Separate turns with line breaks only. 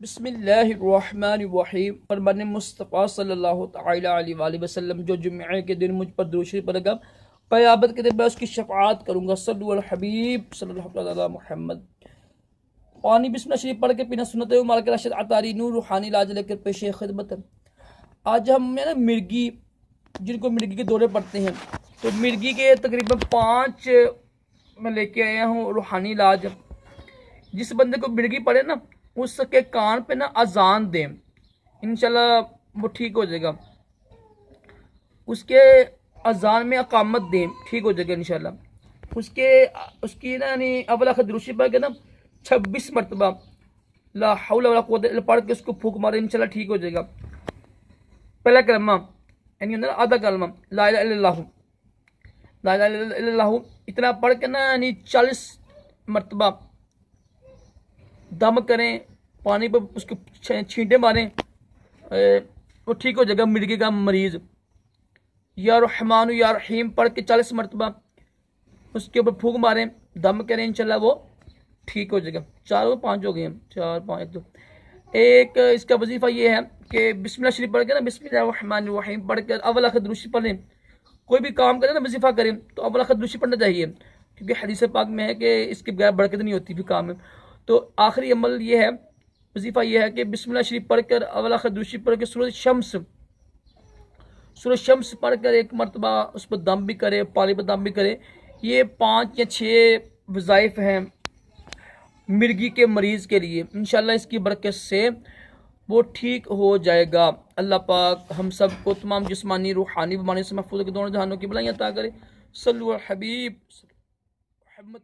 बिस्मिल्लाहिर्रहमानिर्रहीम। फरमान मुस्तफ़ा सल्लल्लाहु तआला अलैहि वसल्लम जो जुम्मे के दिन मुझ पर दुरूद शरीफ पढ़ेगा क़यामत के दिन मैं उसकी शफ़ाअत करूँगा। सल्लल्लाहु अलैहि हबीब सल्लल्लाहु अलैहि मुहम्मद। पानी बिस्मिल्लाह शरीफ पढ़ के पीना सुन्नत है। माल के राशिद अतारी नूर रूहानी लाज लेकर पेश खिदमत है। आज हम ना मिर्गी, जिनको मिर्गी के दौरे पड़ते हैं, तो मिर्गी के तकरीबन 5 मैं लेके आया हूँ रूहानी इलाज। जिस बंदे को मिर्गी पड़े ना, उसके कान पे ना अजान दें, इंशाल्लाह वो ठीक हो जाएगा। उसके अजान में अकामत दें, ठीक हो जाएगा इंशाल्लाह। उसकी ना यानी अवला खदरूशी पढ़ के ना 26 मरतबा ला हौला वला कुव्वत इल्ला पढ़ के उसको फूक मारे, इंशाल्लाह ठीक हो जाएगा। पहला कलमा यानी आधा कलमा ला इलाहा इल्लल्लाहु, ला इलाहा इल्लल्लाहु इतना पढ़ के ना यानी 40 मरतबा दम करें, पानी पर उसके छींटे मारें, वो ठीक हो जाएगा मिर्गी का मरीज। या रहमान या रहीम पढ़ के 40 मरतबा उसके ऊपर फूंक मारें, दम करें, इंशाल्लाह वो ठीक हो जाएगा। 4 5 हो गए हैं, 4 5 2 एक। इसका वजीफा ये है कि बिस्मिल्लाह शरीफ पढ़ के ना बिस्मिल्लाहिर्रहमानिर्रहीम पढ़ कर अव्वल आखिर दुरूशी पढ़ लें। कोई भी काम करें ना, वजीफा करें तो अव्वल आखिर दुरूशी पढ़ना चाहिए, क्योंकि हदीस पाक में है कि इसके बगैर बरकत नहीं होती भी काम में। तो आखिरी अमल ये है, वजीफा ये है कि बिस्मिल्लाह शरीफ पढ़कर अव्वल आखिर दुरूशी पढ़ के सूरज शम्स पढ़कर एक मरतबा उस पर दम भी करे, पानी पर दम भी करे। ये 5 या 6 वज़ाइफ हैं मिर्गी के मरीज़ के लिए। इंशाल्लाह इसकी बरकत से वो ठीक हो जाएगा। अल्लाह पाक हम सब को तमाम जिस्मानी रूहानी बीमारियों से महफूज के दोनों जहानों की भलाइयाँ अता करे। सल्लल्लाहु अलैहि हबीब मोहम्मद।